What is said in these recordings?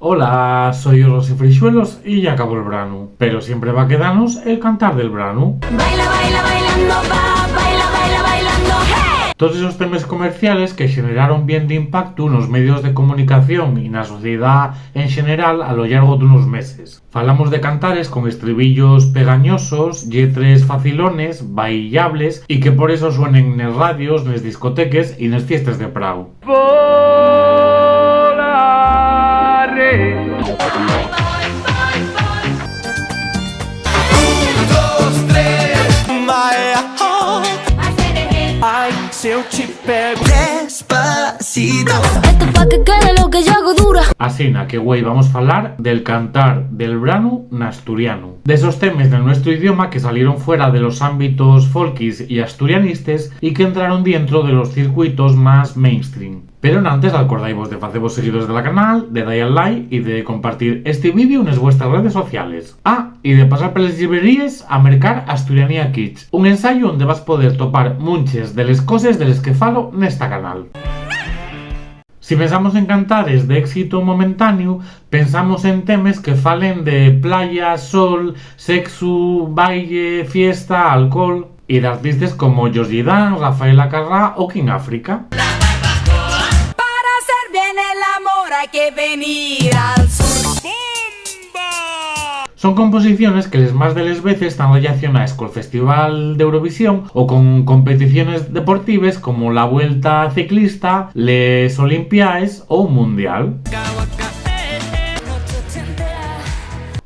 Hola, soy Rosy Freixuelos y ya acabó el branu, pero siempre va a quedarnos el cantar del branu. Baila, baila, bailando, va, baila, baila, bailando, hey! Todos esos temas comerciales que generaron bien de impacto nos medios de comunicación y na sociedad en general a lo largo de unos meses. Falamos de cantares con estribillos pegañosos, lletres facilones, bailables y que por eso suenen nes radios, nes discoteques y nes fiestas de prau. Ay, se eu te pego despacito. Esto pa' que quede lo que yo hago dura. Asina que güey vamos a hablar del cantar del branu na asturianu. De esos temas del nuestro idioma que salieron fuera de los ámbitos folkis y asturianistes y que entraron dentro de los circuitos más mainstream. Pero antes acordáis de facevos seguidores del canal, de dar al like y de compartir este vídeo en vuestras redes sociales. Y de pasar por las librerías a mercar Asturianía Kids, un ensayo donde vas poder topar munches de les cosas de les que falo nesta canal. Si pensamos en cantares de éxito momentáneo, pensamos en temas que falen de playa, sol, sexo, baile, fiesta, alcohol y de artistas como Georgie Dan, Rafael Acarrá o King África. Para hacer bien el amor hay que venir al sur. Son composiciones que les más de les veces están relacionadas col Festival de Eurovisión o con competiciones deportivas como la Vuelta Ciclista, les Olimpiaes o un Mundial.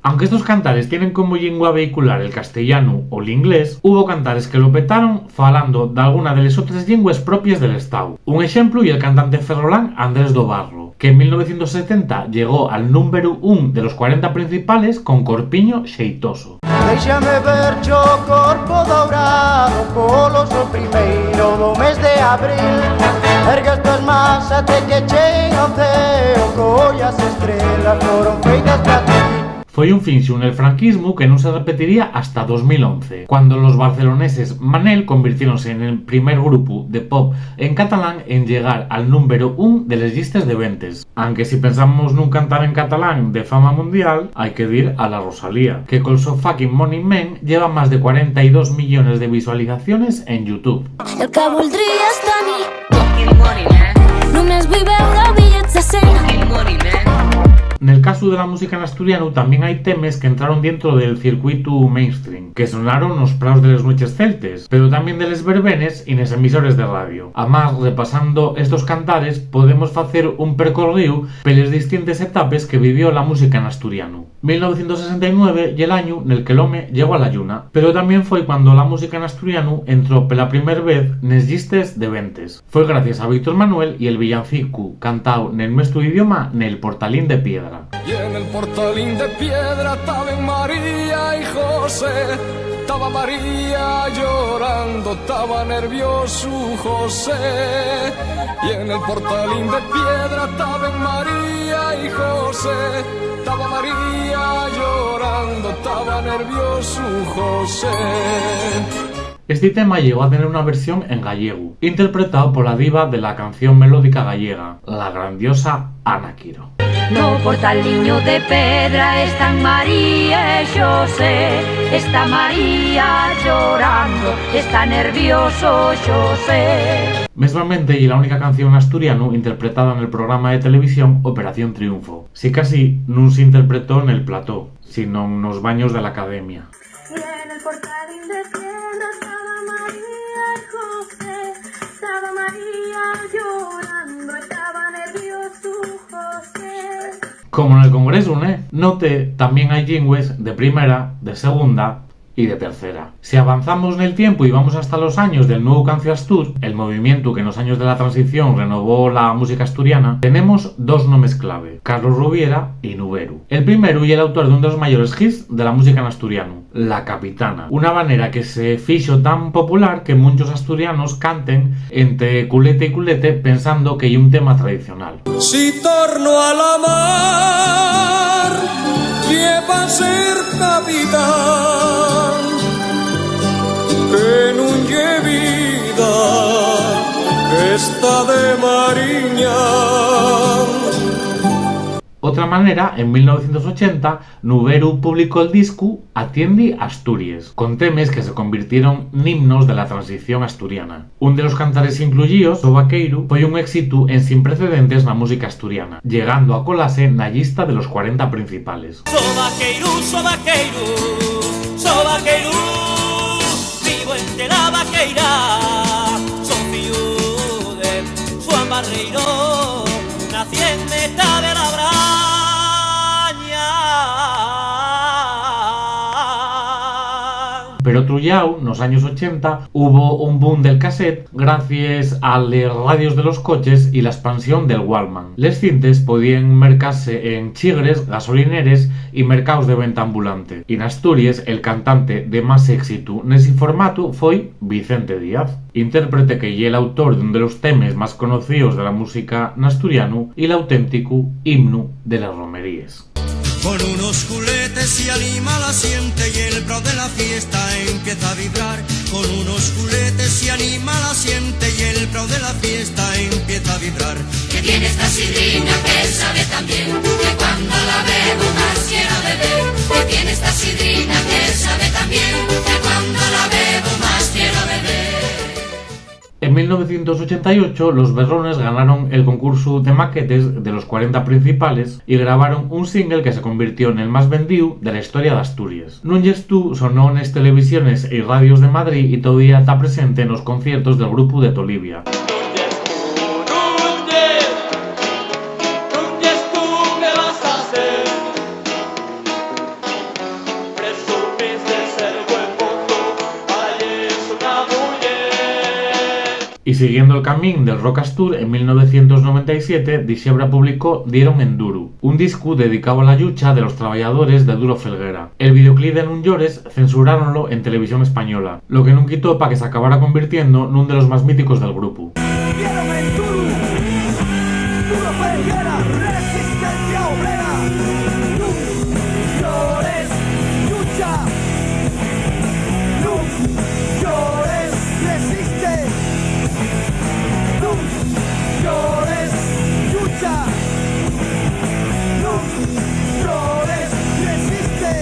Aunque estos cantares tienen como lengua vehicular el castellano o el inglés, hubo cantares que lo petaron falando de alguna de las otras lenguas propias del estado. Un ejemplo y el cantante ferrolán Andrés Dobarro, que en 1970 llegó al número 1 de los 40 principales con Corpiño Xeitoso. Déxame ver o corpo dourado polo sol primeiro do mes de abril. Ergue as tuas más até que cheguen ao ceo, collas estrelas foron feitas para ti. Fue un finxo en el franquismo que no se repetiría hasta 2011, cuando los barceloneses Manel convirtiéronse en el primer grupo de pop en catalán en llegar al número 1 de las listas de ventas. Aunque si pensamos en un cantar en catalán de fama mundial, hay que ir a la Rosalía, que con su fucking Money Man lleva más de 42 millones de visualizaciones en YouTube. El que voldria és tenir només vull veure bitllets de 100. En el caso de la música en asturiano también hay temas que entraron dentro del circuito mainstream, que sonaron los praos de las noches celtes, pero también de les verbenes y les emisores de radio. Además, repasando estos cantares, podemos hacer un percorrido por las distintas etapas que vivió la música en asturiano. 1969 y el año en el que el home llegó a la lluna, pero también fue cuando la música en asturiano entró por la primera vez nes llistes de ventes. Fue gracias a Víctor Manuel y el villancico cantado en nuestro idioma nel Portalín de Piedra. Y en el portalín de piedra estaban María y José. Estaba María llorando, estaba nervioso José. Y en el portalín de piedra estaban María y José. Estaba María llorando, estaba nervioso José. Este tema llegó a tener una versión en gallego, interpretado por la diva de la canción melódica gallega, la grandiosa Ana Quiro. No portaliño de pedra están María y José. Está María llorando, está nervioso José. Mesmamente y la única canción en asturiano interpretada en el programa de televisión Operación Triunfo. Si casi no se interpretó en el plató, sino en los baños de la academia. Y en el portalín de piedra estaba María y José. Estaba María llorando, estaba nervioso José. Como en el Congreso, note también hay lingües de primera, de segunda y de tercera. Si avanzamos en el tiempo y vamos hasta los años del nuevo Cancio Astur, el movimiento que en los años de la transición renovó la música asturiana, tenemos dos nombres clave, Carlos Rubiera y Nuberu. El primero y el autor de uno de los mayores hits de la música en asturiano, La Capitana, una manera que se fixo tan popular que muchos asturianos canten entre culete y culete pensando que hay un tema tradicional. Si torno a la mar, que va a ser capitán, que nun lle vida, esta de Mariña. Otra manera, en 1980, Nuberu publicó el disco Atiendi Asturias, con temas que se convirtieron en himnos de la transición asturiana. Un de los cantares incluidos, So Vaqueiro, fue un éxito en sin precedentes na música asturiana, llegando a colarse na lista de los 40 principales. So vaqueiro, vivo entre la vaqueira, so fiu de Juan Barreiro, nací en meta de la braña. Pero trullau, nos años 80, hubo un boom del cassette gracias a las radios de los coches y la expansión del Walkman. Les cintes podían mercarse en chigres, gasolineres y mercados de venta ambulante. Y en Asturias, el cantante de más éxito nese formato fue Vicente Díaz, intérprete que y el autor de uno de los temas más conocidos de la música asturiano y el auténtico himno de las romerías. Con unos culetes se anima la siente y el pro de la fiesta empieza a vibrar. Con unos culetes se anima la siente y el pro de la fiesta empieza a vibrar. Que tiene esta sidrina que sabe también, que cuando la bebo más quiero beber. Que tiene esta sidrina que sabe también, que cuando la bebo más quiero beber. En 1988, los Berrones ganaron el concurso de maquetes de los 40 principales y grabaron un single que se convirtió en el más vendido de la historia de Asturias. Núñez Tú sonó en las televisiones y radios de Madrid y todavía está presente en los conciertos del grupo de Tolivia. Y siguiendo el camino del rock astur, en 1997 Dixebra publicó Dieron en Duro, un disco dedicado a la lucha de los trabajadores de Duro Felguera. El videoclip de Nun Llores censuráronlo en televisión española, lo que no quitó para que se acabara convirtiendo en uno de los más míticos del grupo. Dieron en Duro, Duro Felguera, resistencia obrera. Nun Llores, lucha. Nun Llores, resiste. Llores, lucha, llores, resiste.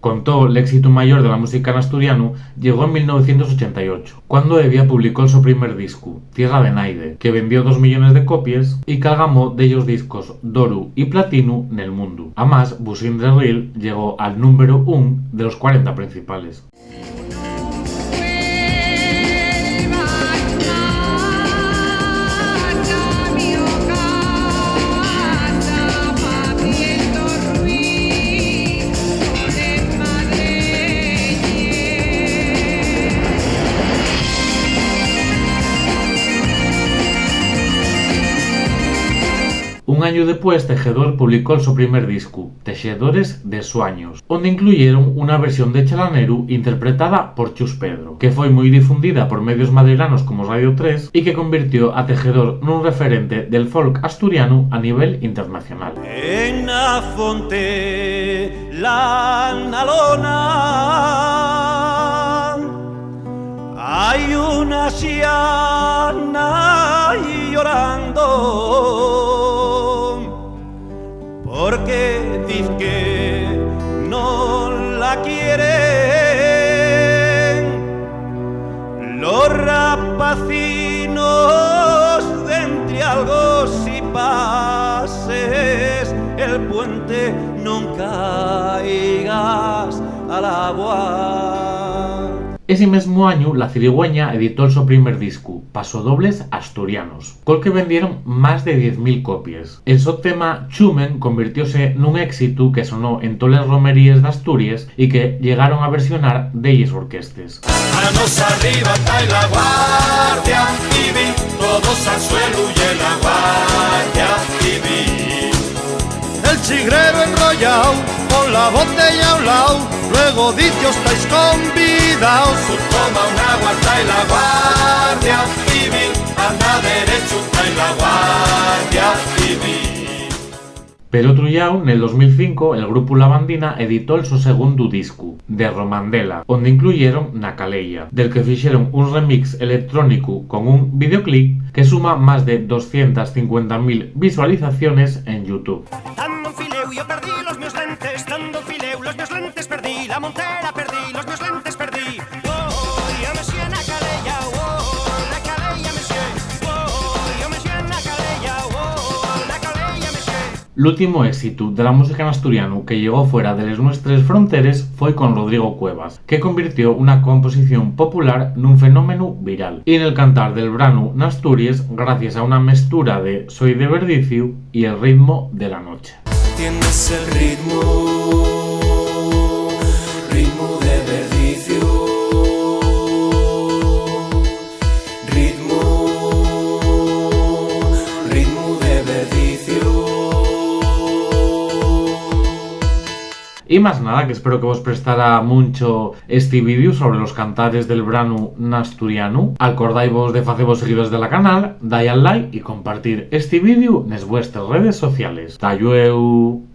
Contó el éxito mayor de la música en asturiano llegó en 1988, cuando Evia publicó su primer disco, Tierra de Naide, que vendió 2 millones de copias y calgamó de ellos discos d'oro y platino en el mundo. Además, Busin de Reel llegó al número 1 de los 40 principales. Un año después, Tejedor publicó su primer disco, Texedores de Sueños, donde incluyeron una versión de Chalanero interpretada por Chus Pedro, que fue muy difundida por medios madrileños como Radio 3 y que convirtió a Tejedor en un referente del folk asturiano a nivel internacional. En la fonte la nalona hay una siana llorando porque dice que no la quieren los rapacinos de entre algo si pases el puente no caigas al agua. Ese mismo año, la Cirigüeña editó su primer disco, Pasodobles Asturianos, col que vendieron más de 10.000 copias. El su tema Chumen convirtióse en un éxito que sonó en todas las romerías de Asturias y que llegaron a versionar de ellas orquestas. Manos arriba está la Guardia Civil, todos al suelo y en la Guardia Civil. El chigrero enrollado, con la botella a un lado, luego dicho estáis convidados. Toma una guarda y la Guardia Civil, anda derecho está en la Guardia Civil. Pero trullao, nel 2005, el grupo La Bandina editó el so segundo disco, de Romandela, onde incluyeron Na Caleya, del que fixeron un remix electrónico con un videoclip que suma más de 250.000 visualizaciones en YouTube. Dando un fileu yo perdí los meus lentes, dando un fileu los meus lentes perdí, la montera perdí, los meus lentes perdí. Oh, yo me siento na Caleya, oh, na Caleya me siento, oh, yo me siento na Caleya, oh, na Caleya me siento. L'último éxito de la música en asturiano que llegó fuera de las nuestras fronteras fue con Rodrigo Cuevas, que convirtió una composición popular en un fenómeno viral. Y en el cantar del branu en Asturias, gracias a una mezcla de Soy de Verdicio y el ritmo de la noche. Tienes el ritmo de Verdicio, ritmo de Verdicio. Y más nada, que espero que vos prestara mucho este vídeo sobre los cantares del branu nasturiano. Acordáis de facevos seguidores de la canal, dai al like y compartir este vídeo en vuestras redes sociales. ¡Ta llueu!